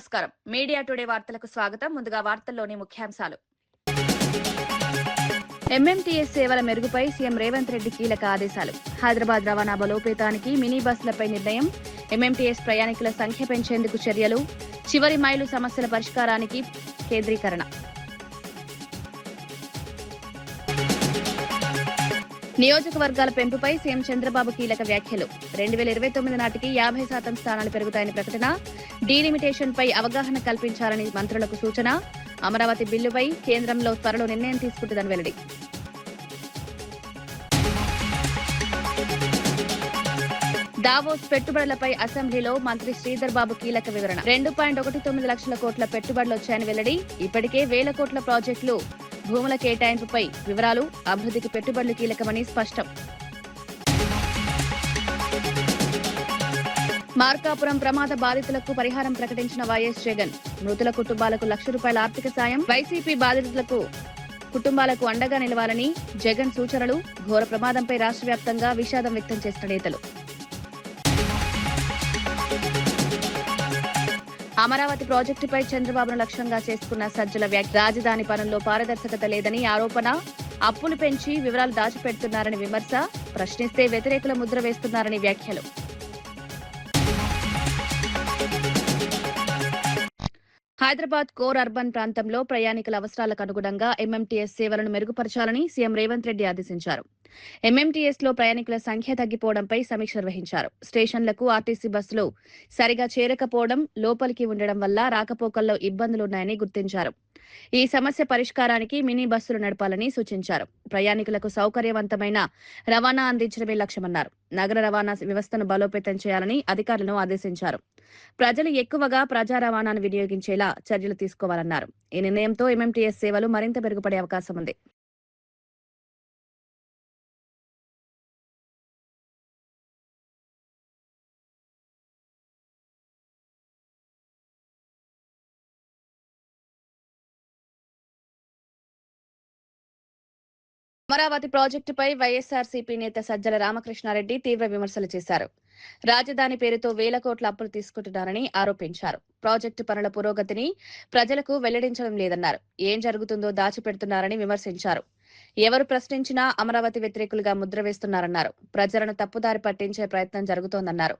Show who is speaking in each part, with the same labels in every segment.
Speaker 1: నమస్కారం. Media today వార్తలకు స్వాగతం. ముందుగా వార్తల్లోని ముఖ్యాంశాలు. ఎంఎంటీఎస్ సేవల మెరుగుపై సీఎం రేవంత్ రెడ్డి కీలక ఆదేశాలు. హైదరాబాద్ రవాణా బలోపేతానికి మినీ బస్సులపై నిర్ణయం. ఎంఎంటీఎస్ ప్రయాణికుల సంఖ్య పెంచేందుకు చర్యలు. చివరి మైలు సమస్యల పరిష్కారానికి కేంద్రీకరణ. నియోజకవర్గాల పెంపుపై సీఎం చంద్రబాబు కీలక వ్యాఖ్యలు. 2029 నాటికి 50% స్థానాలు పెరుగుతాయని ప్రకటన. డీలిమిటేషన్పై అవగాహన కల్పించాలని మంత్రులకు సూచన. అమరావతి బిల్లుపై కేంద్రంలో త్వరలో నిర్ణయం తీసుకుంటుందని వెల్లడి. దావోస్ పెట్టుబడులపై అసెంబ్లీలో మంత్రి శ్రీధర్ బాబు కీలక వివరణ. 2.19 లక్షల కోట్ల పెట్టుబడులు వచ్చాయని వెల్లడి. ఇప్పటికే 1000 కోట్ల ప్రాజెక్టులు భూముల కేటాయింపుపై వివరాలు. అభివృద్ధికి పెట్టుబడులు కీలకమని స్పష్టం. మార్కాపురం ప్రమాద బాధితులకు పరిహారం ప్రకటించిన వైఎస్ జగన్. మృతుల కుటుంబాలకు ₹1,00,000 ఆర్థిక సాయం. వైసీపీ బాధితులకు కుటుంబాలకు అండగా నిలవాలని జగన్ సూచనలు. ఘోర ప్రమాదంపై రాష్ట్ర వ్యాప్తంగా విషాదం వ్యక్తం చేసిన నేతలు. అమరావతి ప్రాజెక్టుపై చంద్రబాబును లక్ష్యంగా చేసుకున్న సజ్జల వ్యాఖ్య. రాజధాని పనుల్లో పారదర్శకత లేదని ఆరోపణ. అప్పులు పెంచి వివరాలు దాచిపెడుతున్నారని విమర్శ. ప్రశ్నిస్తే వ్యతిరేకుల ముద్ర వేస్తున్నారని వ్యాఖ్యలు. హైదరాబాద్ కోర్ అర్బన్ ప్రాంతంలో ప్రయాణికుల అవసరాలకు అనుగుణంగా ఎంఎంటీఎస్ సేవలను మెరుగుపరచాలని సీఎం రేవంత్ రెడ్డి ఆదేశించారు. ఎంఎంటీఎస్ లో ప్రయాణికుల సంఖ్య తగ్గిపోవడంపై సమీక్ష నిర్వహించారు. స్టేషన్లకు ఆర్టీసీ బస్సులు సరిగా చేరకపోవడం, లోపలికి ఉండడం వల్ల రాకపోకల్లో ఇబ్బందులున్నాయని గుర్తించారు. ఈ సమస్య పరిష్కారానికి మినీ బస్సులు నడపాలని సూచించారు. ప్రయాణికులకు సౌకర్యవంతమైన రవాణా అందించడమే లక్ష్యమన్నారు. నగర రవాణా వ్యవస్థను బలోపేతం చేయాలని అధికారులను ఆదేశించారు. ప్రజలు ఎక్కువగా ప్రజా రవాణాను వినియోగించేలా చర్యలు తీసుకోవాలన్నారు. ఈ నిర్ణయంతో ఎంఎంటీఎస్ సేవలు మరింత మెరుగుపడే అవకాశం ఉంది. అమరావతి ప్రాజెక్టుపై వైఎస్ఆర్సీపీ నేత సజ్జల రామకృష్ణారెడ్డి తీవ్ర విమర్శలు చేశారు. రాజధాని పేరుతో 1000 కోట్ల అప్పులు తీసుకుంటున్నారని ఆరోపించారు. ప్రాజెక్టు పనుల పురోగతిని ప్రజలకు వెల్లడించడం లేదన్నారు. ఏం జరుగుతుందో దాచిపెడుతున్నారని విమర్శించారు. ఎవరు ప్రశ్నించినా అమరావతి వ్యతిరేకులుగా ముద్ర వేస్తున్నారన్నారు. ప్రజలను తప్పుదారి పట్టించే ప్రయత్నం జరుగుతోందన్నారు.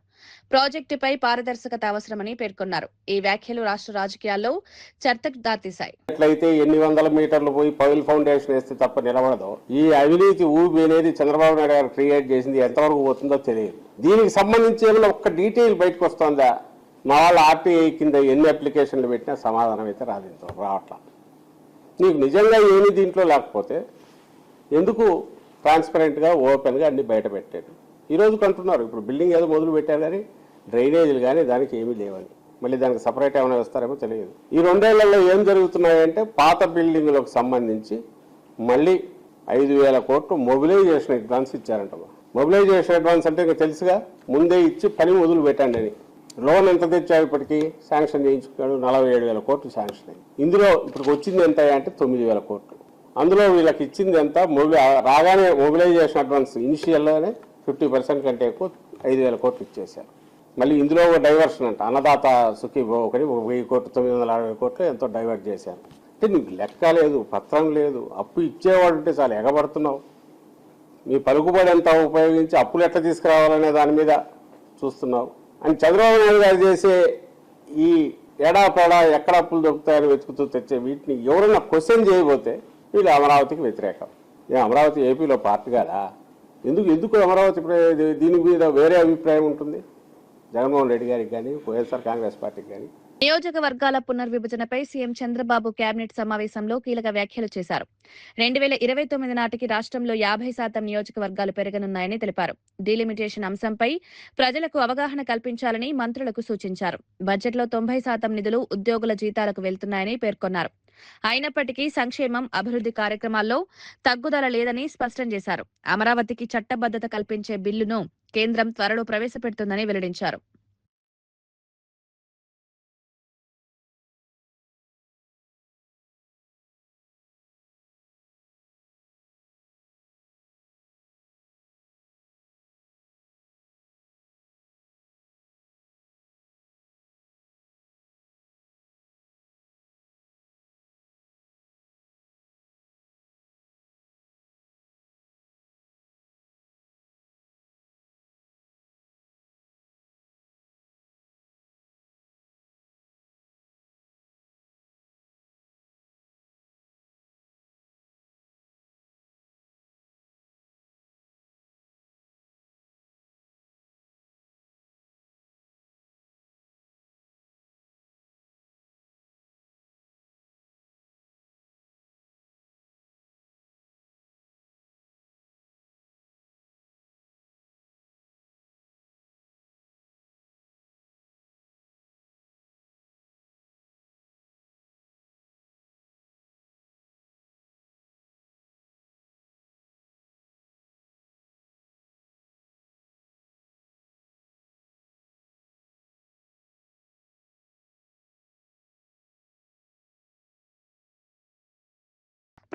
Speaker 1: ప్రాజెక్టుపై పారదర్శకత అవసరమని పేర్కొన్నారు. ఈ వ్యాఖ్యలు రాష్ట్ర రాజకీయాల్లో చర్చకు దారితీశాయి.
Speaker 2: ఎట్లయితే ఎన్ని వందల మీటర్లు పోయి పైల్ ఫౌండేషన్ వేస్తే తప్ప నిలబడదు. ఈ అవినీతి ఊబి అనేది చంద్రబాబు నాయుడు గారు క్రియేట్ చేసింది ఎంతవరకు పోతుందో తెలియదు. దీనికి సంబంధించి ఏమైనా ఒక్క డీటెయిల్ బయటకు వస్తుందా? మా వాళ్ళ ఆర్టీఐ కింద ఎన్ని అప్లికేషన్లు పెట్టినా సమాధానం అయితే రావట్లా. నీకు నిజంగా ఏమి దీంట్లో లేకపోతే ఎందుకు ట్రాన్స్పరెంట్గా ఓపెన్గా అన్ని బయట పెట్టాడు? ఈరోజు కంటున్నారు ఇప్పుడు బిల్డింగ్ ఏదో మొదలు పెట్టారు కానీ డ్రైనేజీలు కానీ దానికి ఏమీ లేవని. మళ్ళీ దానికి సపరేట్ ఏమైనా వస్తారేమో తెలియదు. ఈ 2 ఏళ్లలో ఏం జరుగుతున్నాయంటే పాత బిల్డింగులకు సంబంధించి మళ్ళీ 5,000 కోట్లు మొబిలైజేషన్ అడ్వాన్స్ ఇచ్చారంట. మొబిలైజేషన్ అడ్వాన్స్ అంటే ఇంకా తెలుసుగా, ముందే ఇచ్చి పని మొదలు పెట్టండి అని. లోన్ ఎంత తెచ్చావు ఇప్పటికీ? శాంక్షన్ చేయించుకున్నాడు 47,000 కోట్లు శాంక్షన్ అయ్యి. ఇందులో ఇప్పుడు వచ్చింది ఎంత అంటే 9,000 కోట్లు. అందులో వీళ్ళకి ఇచ్చింది ఎంత? రాగానే మొబిలైజేషన్ అడ్వాన్స్ ఇనిషియల్లోనే 50% కంటే ఎక్కువ 5,000 కోట్లు ఇచ్చేశారు. మళ్ళీ ఇందులో డైవర్షన్ అంట, అన్నదాత సుఖీభో ఒకటి 1,000 కోట్లు 960 కోట్లు ఎంతో డైవర్ట్ చేశారు. అంటే నీకు లెక్క లేదు, పత్రం లేదు. అప్పు ఇచ్చేవాడు ఉంటే చాలా ఎగబడుతున్నావు. మీ పలుకుబడి ఎంత ఉపయోగించి అప్పులు ఎట్లా తీసుకురావాలనే దాని మీద చూస్తున్నావు అని చంద్రబాబు నాయుడు గారు చేసే ఈ ఏడాపేడా ఎక్కడ అప్పులు దొరుకుతాయని వెతుకుతూ తెచ్చే వీటిని ఎవరైనా క్వశ్చన్ చేయబోతే వీళ్ళు అమరావతికి వ్యతిరేకం. అమరావతి ఏపీలో పార్టీ కాదా? ఎందుకు అమరావతి దీని మీద వేరే అభిప్రాయం ఉంటుంది జగన్మోహన్ రెడ్డి గారికి కానీ వైఎస్ఆర్ కాంగ్రెస్ పార్టీకి కానీ?
Speaker 1: నియోజకవర్గాల పునర్విభజనపై సీఎం చంద్రబాబు కేబినెట్ సమావేశంలో కీలక వ్యాఖ్యలు చేశారు. 2029 నాటికి రాష్ట్రంలో 50% నియోజకవర్గాలు పెరగనున్నాయని తెలిపారు. డీలిమిటేషన్ అంశంపై ప్రజలకు అవగాహన కల్పించాలని మంత్రులకు సూచించారు. బడ్జెట్లో 90% నిధులు ఉద్యోగుల జీతాలకు వెళ్తున్నాయని పేర్కొన్నారు. అయినప్పటికీ సంక్షేమం, అభివృద్ధి కార్యక్రమాల్లో తగ్గుదల లేదని స్పష్టం చేశారు. అమరావతికి చట్టబద్దత కల్పించే బిల్లును కేంద్రం త్వరలో ప్రవేశపెడుతుందని వెల్లడించారు.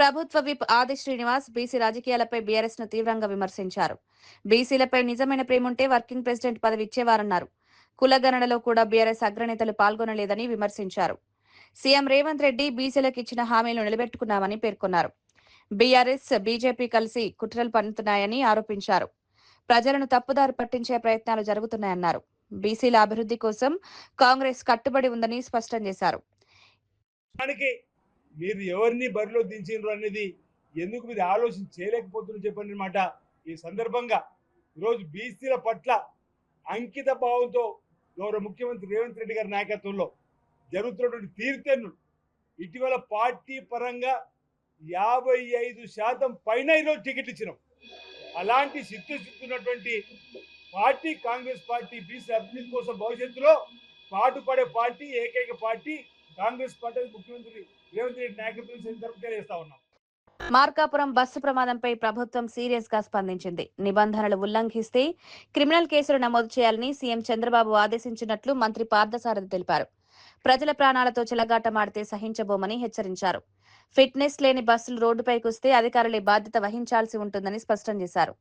Speaker 1: ప్రభుత్వ విప్ ఆది శ్రీనివాస్ బీసీ రాజకీయాలపై బీఆర్ఎస్ ను తీవ్రంగా విమర్శించారు. బీసీలపై నిజమైన ప్రేముంటే వర్కింగ్ ప్రెసిడెంట్ పదవి ఇచ్చేవారన్నారు. కులగణనలో కూడా బీఆర్ఎస్ అగ్రనేతలు పాల్గొనలేదని విమర్శించారు. సీఎం రేవంత్ రెడ్డి బీసీలకు ఇచ్చిన హామీలు నిలబెట్టుకున్నామని పేర్కొన్నారు. బీఆర్ఎస్ బీజేపీ కలిసి కుట్రలు పన్నుతున్నాయని ఆరోపించారు. ప్రజలను తప్పుదారి పట్టించే ప్రయత్నాలు జరుగుతున్నాయన్నారు. బీసీల అభివృద్ధి కోసం కాంగ్రెస్ కట్టుబడి ఉందని స్పష్టం చేశారు.
Speaker 3: మీరు ఎవరిని బరిలో దించారు అనేది ఎందుకు మీరు ఆలోచన చేయలేకపోతున్నారు చెప్పండి మాట. ఈ సందర్భంగా ఈరోజు బీసీల పట్ల అంకిత భావంతో గౌరవ ముఖ్యమంత్రి రేవంత్ రెడ్డి గారి నాయకత్వంలో జరుగుతున్నటువంటి తీరుతెన్నులు ఇటీవల పార్టీ పరంగా 55% పైన ఈరోజు టికెట్లు ఇచ్చినాం. అలాంటి సిద్ధున్నటువంటి పార్టీ కాంగ్రెస్ పార్టీ బీసీ అభివృద్ధి కోసం భవిష్యత్తులో పాటుపడే పార్టీ ఏకైక పార్టీ కాంగ్రెస్ పార్టీ. ముఖ్యమంత్రి రేవంత్ రెడ్డి నాయకత్వం తెలియజేస్తా ఉన్నాం.
Speaker 1: మార్కాపురం బస్సు ప్రమాదంపై ప్రభుత్వం సీరియస్ గా స్పందించింది. నిబంధనలు ఉల్లంఘిస్తే క్రిమినల్ కేసులు నమోదు చేయాలని సీఎం చంద్రబాబు ఆదేశించినట్లు మంత్రి పార్థసారథి తెలిపారు. ప్రజల ప్రాణాలతో చెలగాటమాడితే సహించబోమని హెచ్చరించారు. ఫిట్నెస్ లేని బస్సులు రోడ్డుపైకి వస్తే అధికారులే బాధ్యత వహించాల్సి ఉంటుందని స్పష్టం చేశారు.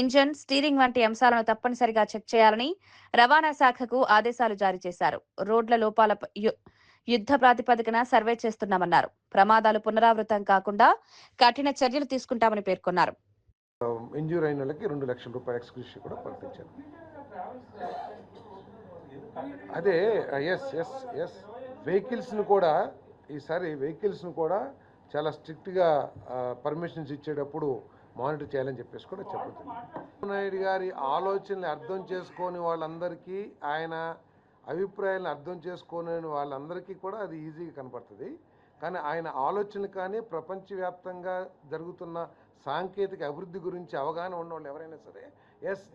Speaker 1: ఇంజన్, స్టీరింగ్ వంటి అంశాలను తప్పనిసరిగా చెక్ చేయాలని రవాణా శాఖకు ఆదేశాలు జారీ చేశారు. రోడ్ల లోపాలపై యుద్ధ ప్రాతిపదికన సర్వే చేస్తున్నామన్నారు. ప్రమాదాలు పునరావృతం కాకుండా కఠిన చర్యలు తీసుకుంటామని పేర్కొన్నారు.
Speaker 4: ఇంజ్యూర్ అయిన వాళ్ళకి 2 లక్షల రూపాయల ఎక్స్క్యూషన్ కూడా ప్రకటించారు. అదే ఎస్ వెహికల్స్ను కూడా ఈసారి వెహికల్స్ను కూడా చాలా స్ట్రిక్ట్గా పర్మిషన్స్ ఇచ్చేటప్పుడు మానిటర్ చేయాలని చెప్పేసి కూడా చెప్తుంది. నాయుడు గారి ఆలోచనలు అర్థం చేసుకొని వాళ్ళందరికీ, ఆయన అభిప్రాయాలను అర్థం చేసుకునే వాళ్ళందరికీ కూడా అది ఈజీగా కనపడుతుంది. కానీ ఆయన ఆలోచనలు కానీ ప్రపంచవ్యాప్తంగా జరుగుతున్న సాంకేతిక అభివృద్ధి గురించి అవగాహన ఉన్న వాళ్ళు ఎవరైనా సరే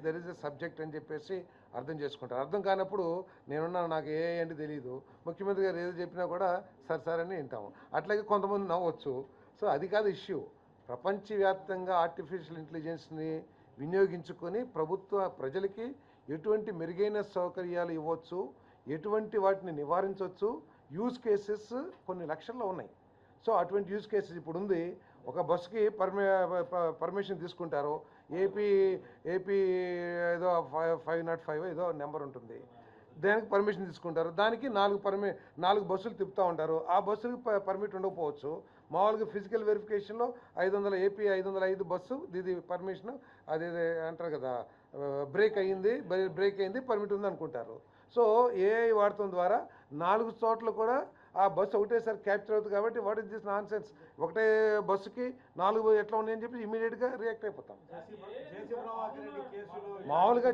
Speaker 4: దెర్ ఇస్ ఎ సబ్జెక్ట్ అని చెప్పేసి అర్థం చేసుకుంటారు. అర్థం కానప్పుడు నేనున్నాను, నాకు ఏంటి తెలియదు, ముఖ్యమంత్రి గారు ఏదో చెప్పినా కూడా సార్ అని వింటాము. అట్లాగే కొంతమంది నవ్వచ్చు. సో అది కాదు ఇష్యూ. ప్రపంచవ్యాప్తంగా ఆర్టిఫిషియల్ ఇంటెలిజెన్స్ని వినియోగించుకొని ప్రజలకి ఎటువంటి మెరుగైన సౌకర్యాలు ఇవ్వచ్చు, ఎటువంటి వాటిని నివారించవచ్చు, యూజ్ కేసెస్ కొన్ని లక్షల్లో ఉన్నాయి. సో అటువంటి యూజ్ కేసెస్ ఇప్పుడు ఉంది. ఒక బస్సుకి పర్మిషన్ తీసుకుంటారు. ఏపీ ఏదో 505 ఏదో నెంబర్ ఉంటుంది, దానికి పర్మిషన్ తీసుకుంటారు. దానికి 4 బస్సులు తిప్పుతూ ఉంటారు. ఆ బస్సులకు పర్మిట్ ఉండకపోవచ్చు. మామూలుగా ఫిజికల్ వెరిఫికేషన్లో 500 ఏపీ 505 బస్సు ఇది పర్మిషన్, అది అంటారు కదా, బ్రేక్ అయింది పర్మిట్ ఉంది అనుకుంటారు. సో ఏఐ వాడటం ద్వారా 4 చోట్ల కూడా ఆ బస్సు ఒకటేసారి క్యాప్చర్ అవుతుంది. కాబట్టి what is this non sense, ఒకటే బస్సుకి 4 ఎట్లా ఉన్నాయని చెప్పి ఇమీడియట్గా రియాక్ట్ అయిపోతాం. మామూలుగా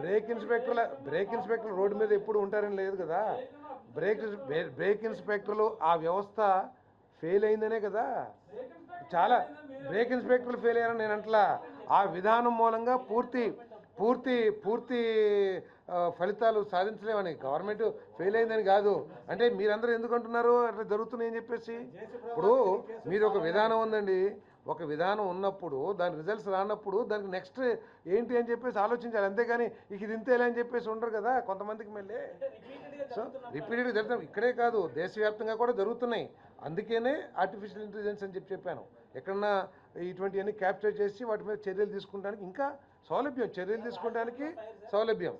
Speaker 4: బ్రేక్ ఇన్స్పెక్టర్లు రోడ్డు మీద ఎప్పుడు ఉంటారని లేదు కదా. బ్రేక్ ఇన్స్పెక్టర్లు ఆ వ్యవస్థ ఫెయిల్ అయిందనే కదా. చాలా బ్రేక్ ఇన్స్పెక్టర్లు ఫెయిల్ అయ్యారని నేను అంటలా. ఆ విధానం మూలంగా పూర్తి ఫలితాలు సాధించలేమని, గవర్నమెంట్ ఫెయిల్ అయిందని కాదు. అంటే మీరందరూ ఎందుకు అంటున్నారు అట్లా జరుగుతున్నాయని చెప్పేసి? ఇప్పుడు మీరు ఒక విధానం ఉందండి, ఒక విధానం ఉన్నప్పుడు దాని రిజల్ట్స్ రానప్పుడు దానికి నెక్స్ట్ ఏంటి అని చెప్పేసి ఆలోచించాలి. అంతేగాని ఇది ఇంతేలే అని చెప్పేసి ఉండరు కదా కొంతమందికి. మళ్ళీ సో రిపీటెడ్గా జరుగుతాం. ఇక్కడే కాదు, దేశవ్యాప్తంగా కూడా జరుగుతున్నాయి. అందుకనే ఆర్టిఫిషియల్ ఇంటెలిజెన్స్ అని చెప్పాను. ఎక్కడన్నా ఇటువంటివన్నీ క్యాప్చర్ చేసి వాటి మీద చర్యలు తీసుకుంటానికి ఇంకా చర్యలు తీసుకోవడానికి సౌలభ్యం.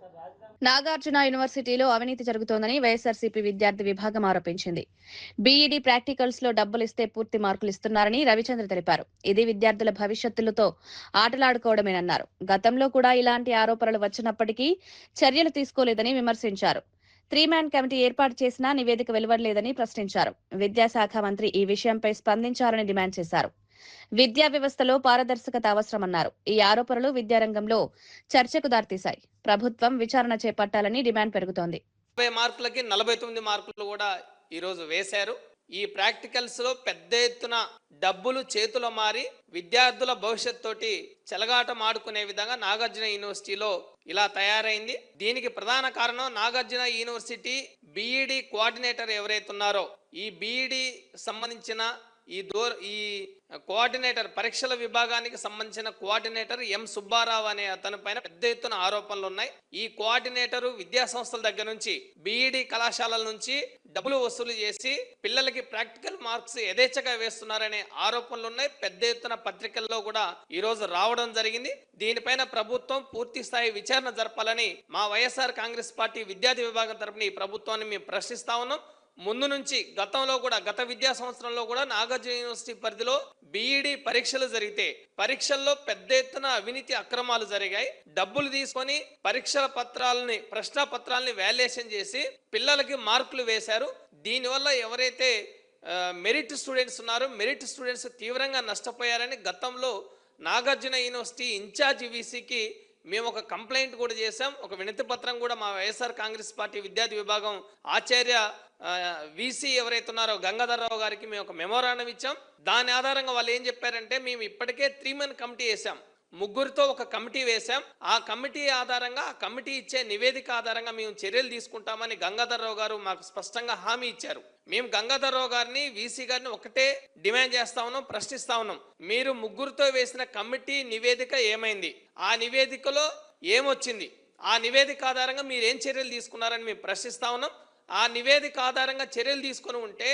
Speaker 1: నాగార్జున యూనివర్సిటీలో అవినీతి జరుగుతోందని వైఎస్ఆర్సీపీ విద్యార్థి విభాగం ఆరోపించింది. బీఈడీ ప్రాక్టికల్స్ లో డబ్బులు ఇస్తే పూర్తి మార్కులు ఇస్తున్నారని రవిచంద్ర తెలిపారు. ఇది విద్యార్థుల భవిష్యత్తులతో ఆటలాడుకోవడమేనన్నారు. గతంలో కూడా ఇలాంటి ఆరోపణలు వచ్చినప్పటికీ చర్యలు తీసుకోలేదని విమర్శించారు. 3-man కమిటీ ఏర్పాటు చేసినా నివేదిక వెలువడలేదని ప్రశ్నించారు. విద్యాశాఖ మంత్రి ఈ విషయంపై స్పందించాలని డిమాండ్ చేశారు. విద్యా వ్యవస్థలో పారదర్శకత అవసరమన్నారు. ఈ ఆరోపణలు విద్యారంగంలో చర్చకు దారితీశాయి. ప్రభుత్వం విచారణ చేపట్టాలని డిమాండ్ పెరుగుతోంది.
Speaker 5: 50 మార్కులకి 49 మార్కులు కూడా ఈరోజు వేశారు. ఈ ప్రాక్టికల్స్ లో పెద్ద ఎత్తున డబ్బులు చేతుల మారి విద్యార్థుల భవిష్యత్తు చెలగాటం ఆడుకునే విధంగా నాగార్జున యూనివర్సిటీలో ఇలా తయారైంది. దీనికి ప్రధాన కారణం నాగార్జున యూనివర్సిటీ బీఈడీ కోఆర్డినేటర్ ఎవరైతే ఉన్నారో, ఈ బీఈడీ సంబంధించిన ఈ కోఆర్డినేటర్ పరీక్షల విభాగానికి సంబంధించిన కోఆర్డినేటర్ ఎం సుబ్బారావు అనే అతని పైన పెద్ద ఎత్తున ఆరోపణలు ఉన్నాయి. ఈ కోఆర్డినేటర్ విద్యా సంస్థల దగ్గర నుంచి బీఈడి కళాశాలల నుంచి డబ్బులు వసూలు చేసి పిల్లలకి ప్రాక్టికల్ మార్క్స్ యథేచ్ఛగా వేస్తున్నారనే ఆరోపణలు ఉన్నాయి. పెద్ద ఎత్తున పత్రికల్లో కూడా ఈ రోజు రావడం జరిగింది. దీనిపైన ప్రభుత్వం పూర్తి స్థాయి విచారణ జరపాలని మా వైఎస్ఆర్ కాంగ్రెస్ పార్టీ విద్యార్థి విభాగం తరపున ఈ ప్రభుత్వాన్ని మేము ప్రశ్నిస్తా ఉన్నాం. ముందు నుంచి గత విద్యా సంవత్సరంలో కూడా నాగార్జున యూనివర్సిటీ పరిధిలో బీఈడి పరీక్షలు జరిగితే పరీక్షల్లో పెద్ద ఎత్తున అవినీతి అక్రమాలు జరిగాయి. డబ్బులు తీసుకొని ప్రశ్న పత్రాలని వాల్యుయేషన్ చేసి పిల్లలకి మార్కులు వేశారు. దీనివల్ల ఎవరైతే మెరిట్ స్టూడెంట్స్ ఉన్నారో మెరిట్ స్టూడెంట్స్ తీవ్రంగా నష్టపోయారని గతంలో నాగార్జున యూనివర్సిటీ ఇన్ఛార్జ్ వీసీకి మేము ఒక కంప్లైంట్ కూడా చేశాం. ఒక వినతి పత్రం కూడా మా వైఎస్ఆర్ కాంగ్రెస్ పార్టీ విద్యార్థి విభాగం ఆచార్య వీసీ ఎవరైతే ఉన్నారో గంగాధర్రావు గారికి మేము ఒక మెమోరాండం ఇచ్చాం. దాని ఆధారంగా వాళ్ళు ఏం చెప్పారంటే మేము ఇప్పటికే 3 మెన్ కమిటీ వేసాం, 3 ఒక కమిటీ వేశాం. ఆ కమిటీ ఆధారంగా ఆ కమిటీ ఇచ్చే నివేదిక ఆధారంగా మేము చర్యలు తీసుకుంటామని గంగాధర్రావు గారు మాకు స్పష్టంగా హామీ ఇచ్చారు. మేము గంగాధర్రావు గారిని వీసీ గారిని ఒకటే డిమాండ్ చేస్తా ఉన్నాం, ప్రశ్నిస్తా ఉన్నాం. మీరు 3 వేసిన కమిటీ నివేదిక ఏమైంది? ఆ నివేదికలో ఏమొచ్చింది? ఆ నివేదిక ఆధారంగా మీరు ఏం చర్యలు తీసుకున్నారని మేము ప్రశ్నిస్తా ఉన్నాం. ఆ నివేదిక ఆధారంగా చర్యలు తీసుకుని ఉంటే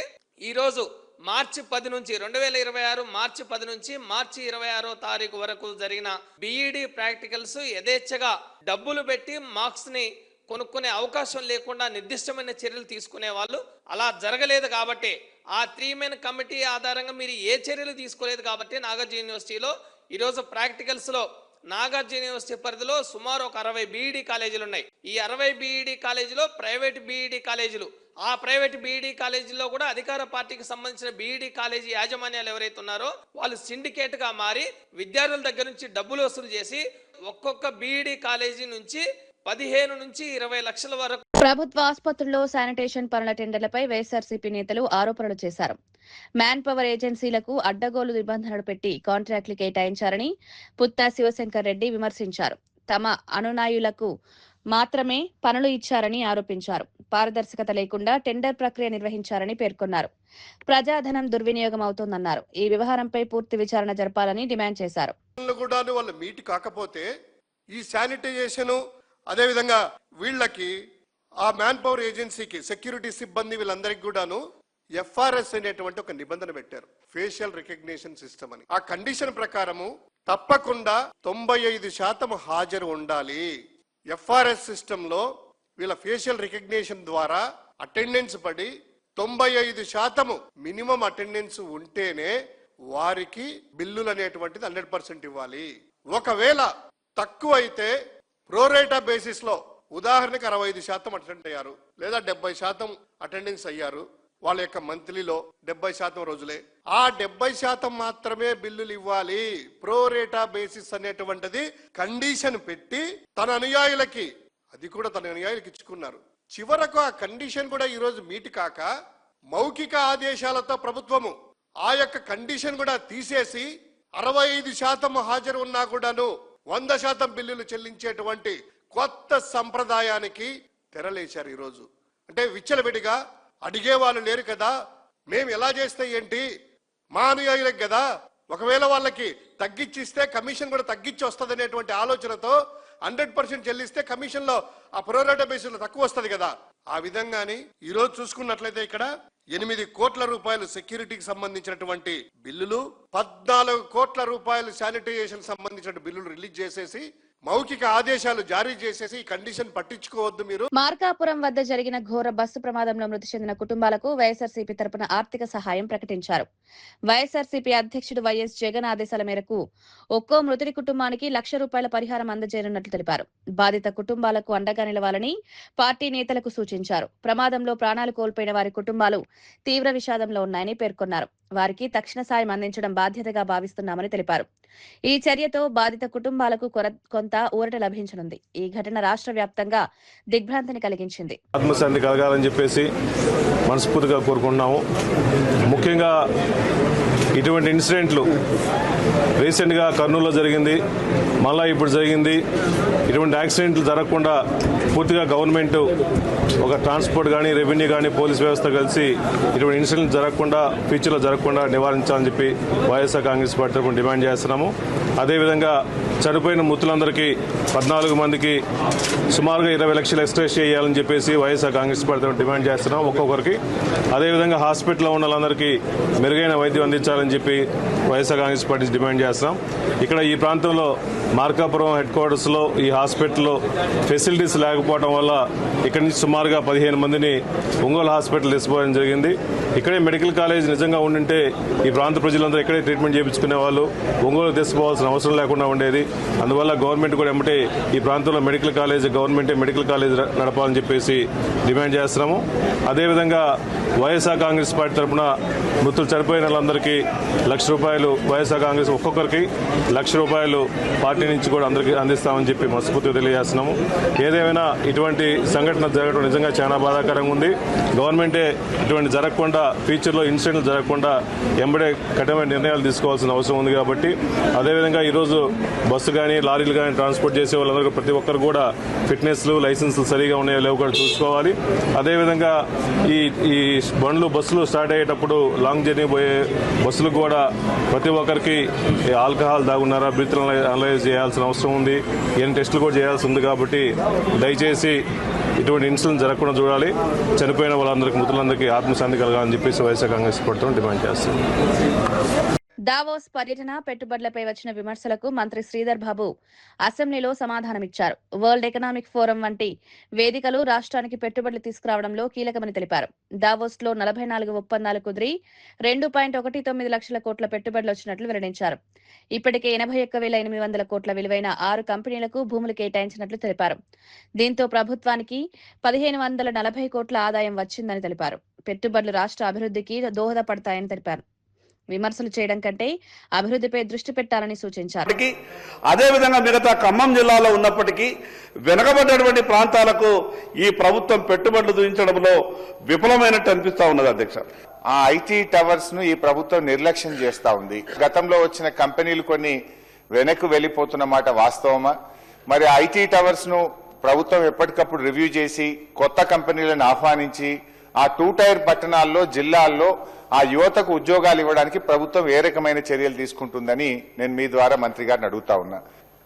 Speaker 5: ఈరోజు మార్చి 10 నుంచి 2026 మార్చి 10 నుంచి మార్చి 26వ తారీఖు వరకు జరిగిన బీఈడి ప్రాక్టికల్స్ యథేచ్ఛగా డబ్బులు పెట్టి మార్క్స్ ని కొనుక్కునే అవకాశం లేకుండా నిర్దిష్టమైన చర్యలు తీసుకునే వాళ్ళు. అలా జరగలేదు కాబట్టి ఆ 3 మెన్ కమిటీ ఆధారంగా మీరు ఏ చర్యలు తీసుకోలేదు కాబట్టి నాగార్జున యూనివర్సిటీలో ఈరోజు ప్రాక్టికల్స్ లో నాగార్జున యూనివర్సిటీ పరిధిలో సుమారు ఒక 60 బీఈడి కాలేజీలు ఉన్నాయి. ఈ 60 బీఈడి కాలేజీలో ప్రైవేట్ బీఈడి కాలేజీలు, ఆ ప్రైవేట్ బీఈడి కాలేజీలో కూడా అధికార పార్టీకి సంబంధించిన బీఈడి కాలేజీ యాజమాన్యాలు ఎవరైతే ఉన్నారో వాళ్ళు సిండికేట్ గా మారి విద్యార్థుల దగ్గర నుంచి డబ్బులు వసూలు చేసి ఒక్కొక్క బీఈడి కాలేజీ నుంచి 15 నుంచి 20 లక్షల వరకు.
Speaker 1: ప్రభుత్వ ఆసుపత్రుల్లో శానిటేషన్ పనుల టెండర్లపై వైఎస్ఆర్సీపీ నేతలు ఆరోపణలు చేశారు. మ్యాన్ పవర్ ఏజెన్సీలకు అడ్డగోలు నిబంధనలు పెట్టి కాంట్రాక్టులు కేటాయించారని పుత్తా శివశంకర్ రెడ్డి విమర్శించారు. తమ అనునాయులకు మాత్రమే పనులు ఇచ్చారని ఆరోపించారు. పారదర్శకత లేకుండా టెండర్ ప్రక్రియ నిర్వహించారని పేర్కొన్నారు. ప్రజాధనం దుర్వినియోగం అవుతోందన్నారు. ఈ వ్యవహారంపై పూర్తి విచారణ జరపాలని డిమాండ్ చేశారు.
Speaker 6: వాళ్ళు మీట్ కాకపోతే ఈ శానిటైజేషన్ అదేవిధంగా వీళ్ళకి ఆ మ్యాన్ పవర్ ఏజెన్సీకి సెక్యూరిటీ సిబ్బంది వీళ్ళందరికీ కూడాను ఎఫ్ఆర్ఎస్ అనేటువంటి ఒక నిబంధన పెట్టారు, ఫేషియల్ రికగ్నిషన్ సిస్టమ్ అని. ఆ కండిషన్ ప్రకారము తప్పకుండా 95% హాజరు ఉండాలి. ఎఫ్ఆర్ఎస్ సిస్టమ్ లో వీళ్ళ ఫేషియల్ రికగ్నిషన్ ద్వారా అటెండెన్స్ పడి 95% మినిమం అటెండెన్స్ ఉంటేనే వారికి బిల్లులు అనేటువంటిది 100% ఇవ్వాలి. ఒకవేళ తక్కువ అయితే ప్రోరేటా బేసిస్ లో ఉదాహరణకి 65% అటెండ్ అయ్యారు లేదా 70% అటెండెన్స్ అయ్యారు, వాళ్ళ యొక్క మంత్లీలో 70% రోజులే, ఆ 70% మాత్రమే బిల్లులు ఇవ్వాలి. ప్రోరేటా బేసిస్ అనేటువంటిది కండిషన్ పెట్టి తన అనుయాయులకి ఇచ్చుకున్నారు. చివరకు ఆ కండిషన్ కూడా ఈ రోజు మీట్ కాక మౌఖిక ఆదేశాలతో ప్రభుత్వము ఆ యొక్క కండిషన్ కూడా తీసేసి 65% హాజరు ఉన్నా కూడాను 100% బిల్లులు చెల్లించేటువంటి కొత్త సంప్రదాయానికి తెరలేశారు. ఈరోజు అంటే విచ్చలవిడిగా అడిగే వాళ్ళు లేరు కదా, మేము ఎలా చేస్తే ఏంటి, మా అనుయాయులకు కదా, ఒకవేళ వాళ్ళకి తగ్గించిస్తే కమిషన్ కూడా తగ్గించి వస్తుంది అనేటువంటి ఆలోచనతో 100% చెల్లిస్తే కమిషన్ లో ఆ ప్రోరేటా బేసిస్ లో తక్కువ వస్తుంది కదా. ఆ విధంగాని ఈ రోజు చూసుకున్నట్లయితే ఇక్కడ 8 కోట్ల రూపాయలు సెక్యూరిటీకి సంబంధించినటువంటి బిల్లులు, 14 కోట్ల రూపాయలు శానిటైజేషన్ సంబంధించిన బిల్లులు రిలీజ్ చేసేసి మౌఖిక ఆదేశాలు జారీ చేసేసి ఈ కండిషన్ పట్టించుకోవద్దు మీరు.
Speaker 1: మార్కాపురం వద్ద జరిగిన ఘోర బస్సు ప్రమాదంలో మృతి చెందిన కుటుంబాలకు వైఎస్ఆర్సీపీ తరపున ఆర్థిక సహాయం ప్రకటించారు. వైఎస్ఆర్సీపీ అధ్యక్షుడు వైఎస్ జగన్ ఆదేశాల మేరకు ఒక్కో మృతుడి కుటుంబానికి ₹1,00,000 పరిహారం అందజేయనున్నట్లు తెలిపారు. బాధిత కుటుంబాలకు అండగా నిలవాలని పార్టీ నేతలకు సూచించారు. ప్రమాదంలో ప్రాణాలు కోల్పోయిన వారి కుటుంబాలు తీవ్ర విషాదంలో ఉన్నాయని పేర్కొన్నారు. వారికి తక్షణ సాయం అందించడం బాధ్యతగా భావిస్తున్నామని తెలిపారు. ఈ చర్యతో బాధిత కుటుంబాలకు కొంత ఊరట లభించనుంది. ఈ ఘటన రాష్ట్ర వ్యాప్తంగా దిగ్భ్రాంతిని కలిగించింది.
Speaker 7: ఆత్మశాంతి కలగాలని చెప్పేసి మనస్ఫూర్తిగా కోరుకుంటున్నాము. ముఖ్యంగా ఇటువంటి ఇన్సిడెంట్లు రీసెంట్గా కర్నూలులో జరిగింది, మళ్ళీ ఇప్పుడు జరిగింది. ఇటువంటి యాక్సిడెంట్లు జరగకుండా పూర్తిగా గవర్నమెంట్ ఒక ట్రాన్స్పోర్ట్ కానీ, రెవెన్యూ కానీ, పోలీస్ వ్యవస్థ కలిసి ఇటువంటి ఇన్సిడెంట్లు జరగకుండా, ఫ్యూచర్లో జరగకుండా నివారించాలని చెప్పి వైఎస్ఆర్ కాంగ్రెస్ పార్టీ తరఫున డిమాండ్ చేస్తున్నాము. అదేవిధంగా చనిపోయిన మృతులందరికీ 14 మందికి సుమారుగా 20 లక్షలు ఎక్స్ట్రేస్ చేయాలని చెప్పేసి వైఎస్ఆర్ కాంగ్రెస్ పార్టీ తరఫున డిమాండ్ చేస్తున్నాం ఒక్కొక్కరికి. అదేవిధంగా హాస్పిటల్లో ఉన్న వాళ్ళందరికీ మెరుగైన వైద్యం అందించాలని చెప్పి వైఎస్ఆర్ కాంగ్రెస్ పార్టీ డిమాండ్ చేస్తున్నాం. ఇక్కడ ఈ ప్రాంతంలో మార్కాపురం హెడ్ క్వార్టర్స్లో ఈ హాస్పిటల్లో ఫెసిలిటీస్ లేకపోవడం వల్ల ఇక్కడి నుంచి సుమారుగా 15 మందిని ఒంగోలు హాస్పిటల్ తీసుకోవడం జరిగింది. ఇక్కడే మెడికల్ కాలేజ్ నిజంగా ఉండింటే ఈ ప్రాంత ప్రజలందరూ ఇక్కడే ట్రీట్మెంట్ చేయించుకునే వాళ్ళు, ఒంగోలు తీసుకోవాల్సిన అవసరం లేకుండా ఉండేది. అందువల్ల గవర్నమెంట్ కూడా ఏమంటే ఈ ప్రాంతంలో మెడికల్ కాలేజ్, గవర్నమెంటే మెడికల్ కాలేజ్ నడపాలని చెప్పేసి డిమాండ్ చేస్తున్నాము. అదేవిధంగా వైఎస్ఆర్ కాంగ్రెస్ పార్టీ తరఫున మృతులు చనిపోయిన వాళ్ళందరికీ ₹1,00,000 వైఎస్ఆర్ కాంగ్రెస్ ఒక్కొక్కరికి ₹1,00,000 పార్టీ నుంచి కూడా అందరికీ అందిస్తామని చెప్పి మనస్ఫూర్తిగా తెలియజేస్తున్నాము. ఏదేమైనా ఇటువంటి సంఘటన జరగడం నిజంగా చాలా బాధాకరంగా ఉంది. గవర్నమెంటే ఇటువంటి జరగకుండా, ఫ్యూచర్లో ఇన్సిడెంట్లు జరగకుండా ఎంబడే కఠినమైన నిర్ణయాలు తీసుకోవాల్సిన అవసరం ఉంది. కాబట్టి అదేవిధంగా ఈరోజు బస్సు కానీ, లారీలు కానీ ట్రాన్స్పోర్ట్ చేసే వాళ్ళందరూ ప్రతి ఒక్కరు కూడా ఫిట్నెస్లు, లైసెన్సులు సరిగా ఉన్నాయో లేవు కూడా చూసుకోవాలి. అదేవిధంగా ఈ బస్సులు స్టార్ట్ అయ్యేటప్పుడు లాంగ్ జర్నీ పోయే బస్సులు కూడా ప్రతి ఒక్కరికి ఆల్కహాల్ తాగున్నారా, బ్రీత్ అనలైజ్ చేయాల్సిన అవసరం ఉంది. ఏం టెస్టులు కూడా చేయాల్సి ఉంది. కాబట్టి దయచేసి ఇటువంటి ఇన్సిడెంట్ జరగకుండా చూడాలి. చనిపోయిన వాళ్ళందరికీ, మృతులందరికీ ఆత్మశాంతి కలగాలని చెప్పేసి వైఎస్ఆర్ కాంగ్రెస్ పార్టీ డిమాండ్ చేస్తుంది.
Speaker 1: దావోస్ పర్యటన, పెట్టుబడులపై వచ్చిన విమర్శలకు మంత్రి శ్రీధర్ బాబు అసెంబ్లీలో సమాధానమిచ్చారు. వరల్డ్ ఎకనామిక్ ఫోరం వంటి వేదికలు రాష్ట్రానికి పెట్టుబడులు తీసుకురావడంలో కీలకమని తెలిపారు. దావోస్ లో 44 ఒప్పందాలు కుదిరి 2.19 లక్షల కోట్ల పెట్టుబడులు వచ్చినట్లు వెల్లడించారు. ఇప్పటికే 81,800 కోట్ల విలువైన 6 కంపెనీలకు భూములు కేటాయించినట్లు తెలిపారు. దీంతో ప్రభుత్వానికి 1,540 కోట్ల ఆదాయం వచ్చిందని తెలిపారు. పెట్టుబడులు రాష్ట్ర అభివృద్ధికి దోహదపడతాయని తెలిపారు. విమర్శలు చేయడం కంటే అభివృద్ధిపై దృష్టి పెట్టాలని సూచించారు.
Speaker 8: అదేవిధంగా మిగతా ఖమ్మం జిల్లాలో ఉన్నప్పటికీ వెనుకబడ్డటువంటి ప్రాంతాలకు ఈ ప్రభుత్వం పెట్టుబడులు దించడంలో విఫలమైనట్టు అనిపిస్తా ఉన్నది అధ్యక్ష.
Speaker 9: ఆ ఐటీ టవర్స్ ను ఈ ప్రభుత్వం నిర్లక్ష్యం చేస్తా ఉంది. గతంలో వచ్చిన కంపెనీలు కొన్ని వెనక్కు వెళ్లిపోతున్న మాట వాస్తవమా? మరి ఐటీ టవర్స్ ను ప్రభుత్వం ఎప్పటికప్పుడు రివ్యూ చేసి కొత్త కంపెనీలను ఆహ్వానించి ఆ 2 టైర్ పట్టణాల్లో, జిల్లాల్లో ఆ యువతకు ఉద్యోగాలు ఇవ్వడానికి ప్రభుత్వం ఏ రకమైన చర్యలు తీసుకుంటుందని నేను మీ ద్వారా మంత్రి గారిని అడుగుతా ఉన్నా.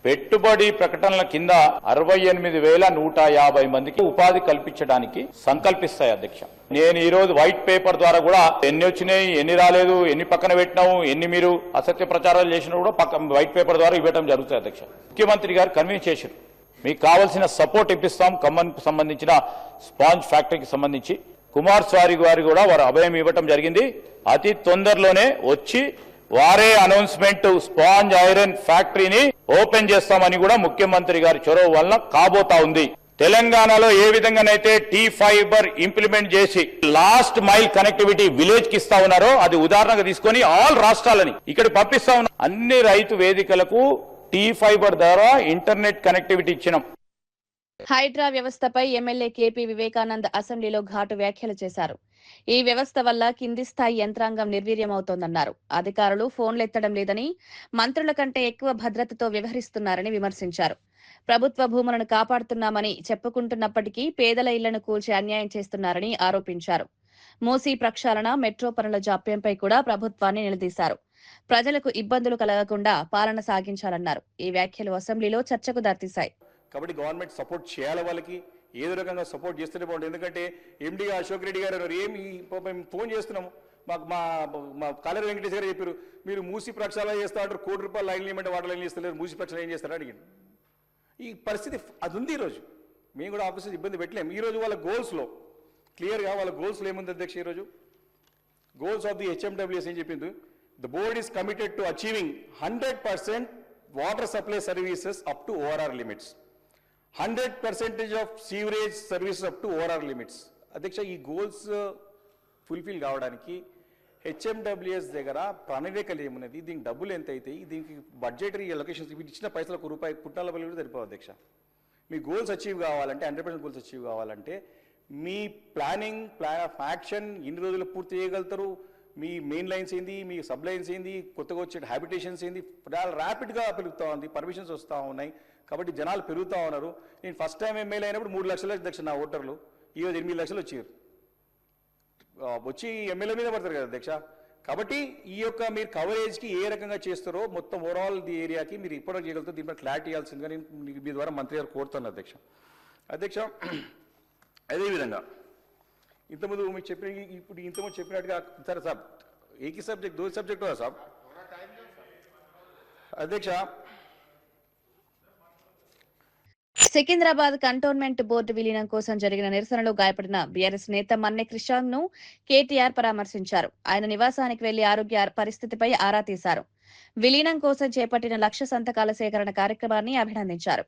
Speaker 10: పెట్టుబడి ప్రకటనల కింద 68,150 మందికి ఉపాధి కల్పించడానికి సంకల్పిస్తాయి అధ్యక్ష. నేను ఈ రోజు వైట్ పేపర్ ద్వారా కూడా ఎన్ని వచ్చినాయి, ఎన్ని రాలేదు, ఎన్ని పక్కన పెట్టినాము, ఎన్ని మీరు అసత్య ప్రచారాలు చేసినా కూడా వైట్ పేపర్ ద్వారా ఇవ్వడం జరుగుతుంది అధ్యక్ష. ముఖ్యమంత్రి గారు కన్విన్స్ చేశారు, మీకు కావాల్సిన సపోర్ట్ ఇప్పిస్తాం. ఖమ్మానికి సంబంధించిన స్పాంజ్ ఫ్యాక్టరీకి సంబంధించి కుమారస్వామి గారు కూడా వారు అభయం ఇవ్వటం జరిగింది. అతి తొందరలోనే వచ్చి వారే అనౌన్స్మెంట్ స్పాంజ్ ఐరన్ ఫ్యాక్టరీని ఓపెన్ చేస్తామని కూడా ముఖ్యమంత్రి గారి చొరవ వల్ల కాబోతా ఉంది. తెలంగాణలో ఏ విధంగానైతే టీ ఫైబర్ ఇంప్లిమెంట్ చేసి లాస్ట్ మైల్ కనెక్టివిటీ విలేజ్ కి ఇస్తా ఉన్నారో అది ఉదాహరణగా తీసుకొని ఆల్ రాష్ట్రాలని ఇక్కడ పంపిస్తా ఉన్నారు. అన్ని రైతు వేదికలకు టీ ఫైబర్ ద్వారా ఇంటర్నెట్ కనెక్టివిటీ ఇచ్చినాం.
Speaker 1: హైడ్రా వ్యవస్థపై ఎమ్మెల్యే కేపీ వివేకానంద్ అసెంబ్లీలో ఘాటు వ్యాఖ్యలు చేశారు. ఈ వ్యవస్థ వల్ల కింది స్థాయి యంత్రాంగం నిర్వీర్యమవుతోందన్నారు. అధికారులు ఫోన్లు ఎత్తడం లేదని, మంత్రుల కంటే ఎక్కువ భద్రతతో వ్యవహరిస్తున్నారని విమర్శించారు. ప్రభుత్వ భూములను కాపాడుతున్నామని చెప్పుకుంటున్నప్పటికీ పేదల ఇళ్లను కూల్చి అన్యాయం చేస్తున్నారని ఆరోపించారు. మూసీ ప్రక్షాళన, మెట్రో పనుల జాప్యంపై కూడా ప్రభుత్వాన్ని నిలదీశారు. ప్రజలకు ఇబ్బందులు కలగకుండా పాలన సాగించాలన్నారు. ఈ వ్యాఖ్యలు అసెంబ్లీలో చర్చకు దారితీశాయి.
Speaker 11: కాబట్టి గవర్నమెంట్ సపోర్ట్ చేయాలి, వాళ్ళకి ఏదో రకంగా సపోర్ట్ చేస్తూనే బాగుంటుంది. ఎందుకంటే ఎండి అశోక్ రెడ్డి గారు ఏమి మేము ఫోన్ చేస్తున్నాము, మాకు మా కాలేరు వెంకటేష్ గారు చెప్పారు, మీరు మూసి ప్రక్షాళన చేస్తా అంటారు, ₹1,00,00,000 లైన్లు ఇవ్వమంటే వాటర్ లైన్లు ఇస్తలేరు, మూసి ప్రక్షాళన ఏం చేస్తారని అడిగాను. ఈ పరిస్థితి అది ఉంది. ఈరోజు మేము కూడా ఆఫీసర్ ఇబ్బంది పెట్టలేము. ఈరోజు వాళ్ళ గోల్స్లో క్లియర్గా వాళ్ళ గోల్స్లో ఏముంది అధ్యక్ష? ఈరోజు గోల్స్ ఆఫ్ ది హెచ్ఎండబ్ల్యూఎస్ ఏం చెప్పింది? The board is committed to achieving 100% water supply services up to ORR limits, 100% of sewerage services up to ORR limits. అధ్యక్ష, ఈ గోల్స్ ఫుల్ఫిల్ కావడానికి హెచ్ఎండబ్ల్యూఎస్ దగ్గర ప్రణాళికలు ఏమున్నది, దీనికి డబ్బులు ఎంత అవుతాయి, దీనికి బడ్జెటరీ లొకేషన్స్ ఇచ్చిన పైసలకు రూపాయి పుట్టాల బలి కూడా సరిపోవు అధ్యక్ష. మీ గోల్స్ అచీవ్ కావాలంటే 100% గోల్స్ అచీవ్ కావాలంటే మీ ప్లాన్ ఆఫ్ యాక్షన్ ఎన్ని రోజులు పూర్తి చేయగలుగుతారు, మీ మెయిన్ లైన్స్ ఏంది, మీ సబ్ లైన్స్ ఏంది, కొత్తగా వచ్చే హ్యాబిటేషన్స్ ఏంది, చాలా ర్యాపిడ్గా పెరుగుతూ ఉంది, పర్మిషన్స్ వస్తూ ఉన్నాయి. కాబట్టి జనాలు పెరుగుతూ ఉన్నారు. నేను ఫస్ట్ టైం ఎమ్మెల్యే అయినప్పుడు 3 లక్షల అధ్యక్ష నా ఓటర్లు, ఈరోజు 8 లక్షలు వచ్చారు. వచ్చి ఎమ్మెల్యే మీద పడతారు కదా అధ్యక్ష. కాబట్టి ఈ యొక్క మీరు కవరేజ్కి ఏ రకంగా చేస్తారో మొత్తం ఓవరాల్ ది ఏరియాకి మీరు ఇప్పటివరకు చేయగలుగుతారు. దీంట్లో క్లారిటీ ఇవ్వాల్సిందిగా నేను మీ ద్వారా మంత్రి గారు కోరుతాను అధ్యక్ష. అదేవిధంగా ఇంతకుముందు మీకు ఇంతకుముందు చెప్పినట్టుగా సరే సార్ ఏకీ సబ్జెక్ట్ 2 సబ్జెక్ట్ హోదా సార్ అధ్యక్ష.
Speaker 1: సికింద్రాబాద్ కంటోన్మెంట్ బోర్డు విలీనం కోసం జరిగిన నిరసనలో గాయపడిన బీఆర్ఎస్ నేత మన్నె కృషాంగ్ ను కేటీఆర్ పరామర్శించారు. ఆయన నివాసానికి వెళ్లి ఆరోగ్య పరిస్థితిపై ఆరా తీశారు. విలీనం కోసం చేపట్టిన 1,00,000 సంతకాల సేకరణ కార్యక్రమాన్ని అభినందించారు.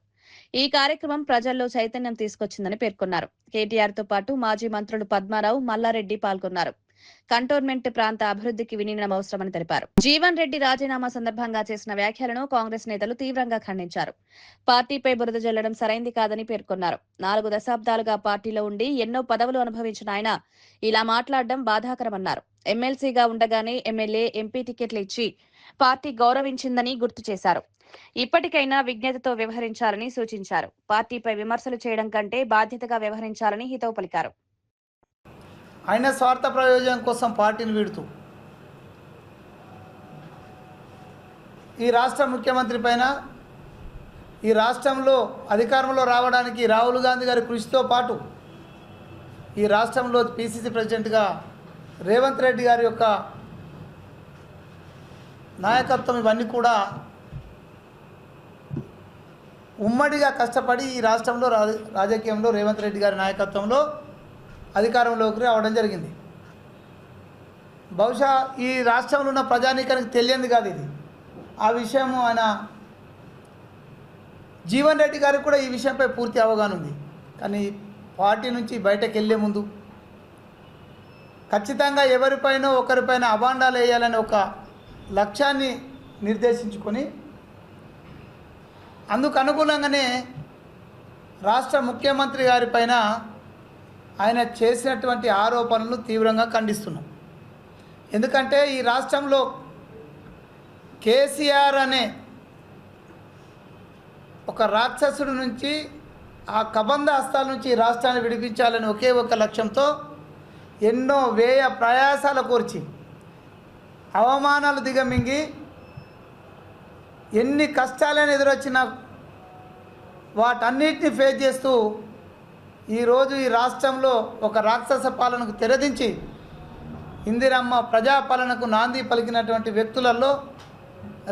Speaker 1: ఈ కార్యక్రమం ప్రజల్లో చైతన్యం తీసుకొచ్చిందని పేర్కొన్నారు. కేటీఆర్ తో పాటు మాజీ మంత్రులు పద్మారావు, మల్లారెడ్డి పాల్గొన్నారు. కంటోన్మెంట్ ప్రాంత అభివృద్ధికి విలీనం అవసరమని తెలిపారు. జీవన్ రెడ్డి రాజీనామా సందర్భంగా చేసిన వ్యాఖ్యలను కాంగ్రెస్ నేతలు తీవ్రంగా ఖండించారు. పార్టీపై బురద జల్లడం సరైంది కాదని పేర్కొన్నారు. 4 దశాబ్దాలుగా పార్టీలో ఉండి ఎన్నో పదవులు అనుభవించిన ఆయన ఇలా మాట్లాడడం బాధాకరమన్నారు. ఎమ్మెల్సీగా ఉండగానే ఎమ్మెల్యే, ఎంపీ టికెట్లు ఇచ్చి పార్టీ గౌరవించిందని గుర్తు చేశారు. ఇప్పటికైనా విజ్ఞతతో వ్యవహరించాలని సూచించారు. పార్టీపై విమర్శలు చేయడం కంటే బాధ్యతగా వ్యవహరించాలని హితవు పలికారు.
Speaker 12: ఆయన స్వార్థ ప్రయోజనం కోసం పార్టీని వీడుతూ ఈ రాష్ట్ర ముఖ్యమంత్రి పైన, ఈ రాష్ట్రంలో అధికారంలో రావడానికి రాహుల్ గాంధీ గారి కృషితో పాటు ఈ రాష్ట్రంలో పిసిసి ప్రెసిడెంట్గా రేవంత్ రెడ్డి గారి యొక్క నాయకత్వం, ఇవన్నీ కూడా ఉమ్మడిగా కష్టపడి ఈ రాష్ట్రంలో రాజకీయంలో రేవంత్ రెడ్డి గారి నాయకత్వంలో అధికారంలోకి రావడం జరిగింది. బహుశా ఈ రాష్ట్రంలో ఉన్న ప్రజానీకానికి తెలియంది కాదు ఇది. ఆ విషయము ఆయన జీవన్ రెడ్డి గారికి కూడా ఈ విషయంపై పూర్తి అవగాహన ఉంది. కానీ పార్టీ నుంచి బయటకు వెళ్ళే ముందు ఖచ్చితంగా ఎవరిపైనో ఒకరిపైన అభాండాలు వేయాలని ఒక లక్ష్యాన్ని నిర్దేశించుకొని అందుకు అనుగుణంగానే రాష్ట్ర ముఖ్యమంత్రి గారిపైన ఆయన చేసినటువంటి ఆరోపణలను తీవ్రంగా ఖండిస్తున్నాం. ఎందుకంటే ఈ రాష్ట్రంలో కేసీఆర్ అనే ఒక రాక్షసుడి నుంచి, ఆ కబంధ హస్తాల నుంచి ఈ రాష్ట్రాన్ని విడిపించాలని ఒకే ఒక లక్ష్యంతో ఎన్నో వ్యయ ప్రయాసాలు కోర్చి అవమానాలు దిగమింగి ఎన్ని కష్టాలను ఎదురొచ్చినా వాటన్నిటిని ఫేస్ చేస్తూ ఈరోజు ఈ రాష్ట్రంలో ఒక రాక్షస పాలనకు తెరదించి ఇందిరమ్మ ప్రజాపాలనకు నాంది పలికినటువంటి వ్యక్తులలో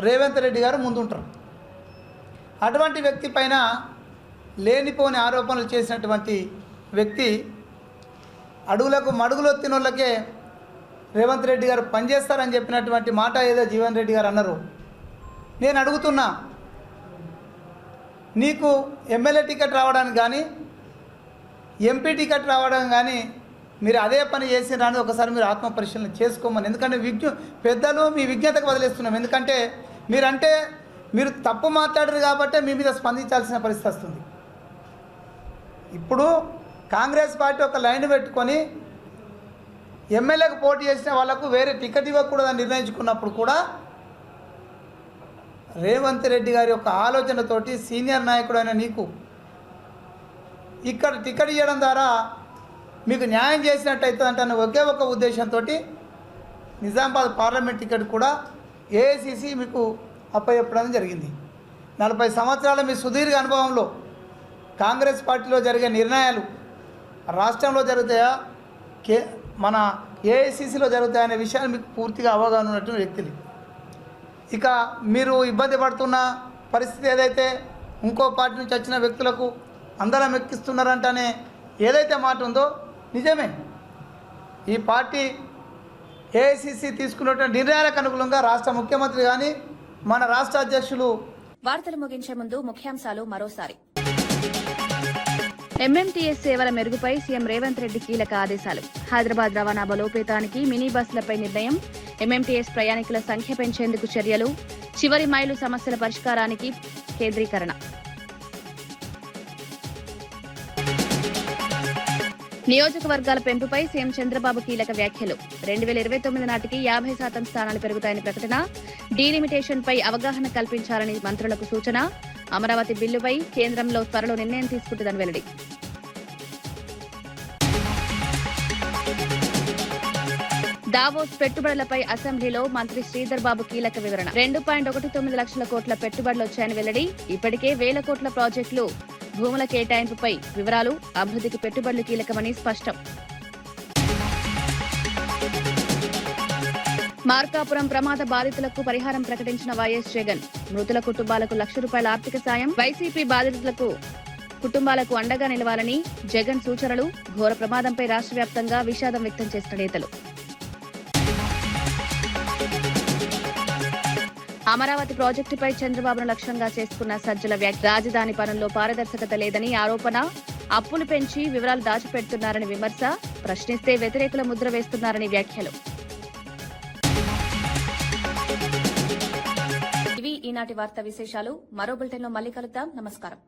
Speaker 12: రేవంత్ రెడ్డి గారు ముందుంటారు. అటువంటి వ్యక్తి పైన లేనిపోని ఆరోపణలు చేసినటువంటి వ్యక్తి అడుగులకు మడుగులో తినోళ్ళకే రేవంత్ రెడ్డి గారు పనిచేస్తారని చెప్పినటువంటి మాట ఏదో జీవన్ రెడ్డి గారు అన్నారు. నేను అడుగుతున్నా, నీకు ఎమ్మెల్యే టికెట్ రావడానికి కానీ ఎంపీ టికెట్ రావడం కానీ మీరు అదే పని చేసినారని ఒకసారి మీరు ఆత్మ పరిశీలన చేసుకోమని. ఎందుకంటే పెద్దలు మీ విజ్ఞతకు వదిలేస్తున్నాం. ఎందుకంటే మీరు తప్పు మాట్లాడారు కాబట్టి మీ మీద స్పందించాల్సిన పరిస్థితి వస్తుంది. ఇప్పుడు కాంగ్రెస్ పార్టీ ఒక లైన్ పెట్టుకొని ఎమ్మెల్యేకు పోటీ చేసిన వాళ్లకు వేరే టికెట్ ఇవ్వకూడదని నిర్ణయించుకున్నప్పుడు కూడా రేవంత్ రెడ్డి గారి యొక్క ఆలోచనతోటి సీనియర్ నాయకుడైన నీకు ఇక్కడ టికెట్ ఇవ్వడం ద్వారా మీకు న్యాయం చేసినట్టయితే అంటే ఒకే ఒక ఉద్దేశంతో నిజామాబాద్ పార్లమెంట్ టికెట్ కూడా ఏఐసిసి మీకు అప్పచెప్పడం జరిగింది. 40 సంవత్సరాల మీ సుదీర్ఘ అనుభవంలో కాంగ్రెస్ పార్టీలో జరిగే నిర్ణయాలు రాష్ట్రంలో జరుగుతాయా, మన ఏఐసిసిలో జరుగుతాయా అనే విషయాన్ని మీకు పూర్తిగా అవగాహన ఉన్నటువంటి వ్యక్తులు. ఇక మీరు ఇబ్బంది పడుతున్న పరిస్థితి ఏదైతే ఇంకో పార్టీ నుంచి వచ్చిన వ్యక్తులకు అందరం ఎక్కిస్తున్నారంటనే ఏదైతే మాట ఉందో నిజమే. ఈ పార్టీ ఏఐసిసి తీసుకున్నటువంటి నిర్ణయాలకు అనుగుణంగా రాష్ట్ర ముఖ్యమంత్రి కానీ మన రాష్ట్ర అధ్యక్షులు.
Speaker 1: వార్తలు ముగించే ముందు ముఖ్యాంశాలు మరోసారి. ఎంఎంటీఎస్ సేవల మెరుగుపై సీఎం రేవంత్ రెడ్డి కీలక ఆదేశాలు. హైదరాబాద్ రవాణా బలోపేతానికి మినీ బస్సులపై నిర్ణయం. ఎంఎంటీఎస్ ప్రయాణికుల సంఖ్య పెంచేందుకు చర్యలు. చివరి మైలు సమస్యల పరిష్కారానికి కేంద్రీకరణ. నియోజకవర్గాల పెంపుపై సీఎం చంద్రబాబు కీలక వ్యాఖ్యలు. 2029 నాటికి 50% స్థానాలు పెరుగుతాయని ప్రకటన. డీలిమిటేషన్ పై అవగాహన కల్పించాలని మంత్రులకు సూచన. అమరావతి బిల్లుపై కేంద్రంలో త్వరలో నిర్ణయం తీసుకుంటుందని వెల్లడి. దావోస్ పెట్టుబడులపై అసెంబ్లీలో మంత్రి శ్రీధర్ బాబు కీలక వివరణ. 2.19 లక్షల కోట్ల పెట్టుబడులు వచ్చాయని వెల్లడి. ఇప్పటికే 1000 కోట్ల ప్రాజెక్టులు, భూముల కేటాయింపుపై వివరాలు, అభివృద్ధికి పెట్టుబడులు కీలకమని స్పష్టం. మార్కాపురం ప్రమాద బాధితులకు పరిహారం ప్రకటించిన వైఎస్ జగన్. మృతుల కుటుంబాలకు ₹1,00,000 ఆర్థిక సాయం. వైసీపీ బాధితులకు కుటుంబాలకు అండగా నిలవాలని జగన్ సూచనలు. ఘోర ప్రమాదంపై రాష్ట్ర వ్యాప్తంగా విషాదం వ్యక్తం చేసిన నేతలు. అమరావతి ప్రాజెక్టుపై చంద్రబాబును లక్ష్యంగా చేసుకున్న సజ్జల వ్యాఖ్య. రాజధాని పనుల్లో పారదర్శకత లేదని ఆరోపణ. అప్పులు పెంచి వివరాలు దాచిపెడుతున్నారని విమర్శ. ప్రశ్నిస్తే వ్యతిరేకుల ముద్ర వేస్తున్నారని వ్యాఖ్యలు. ఇవి ఈనాటి వార్తా విశేషాలు. మరో బులెటిన్లో మళ్ళీ కలుద్దాం. నమస్కారం.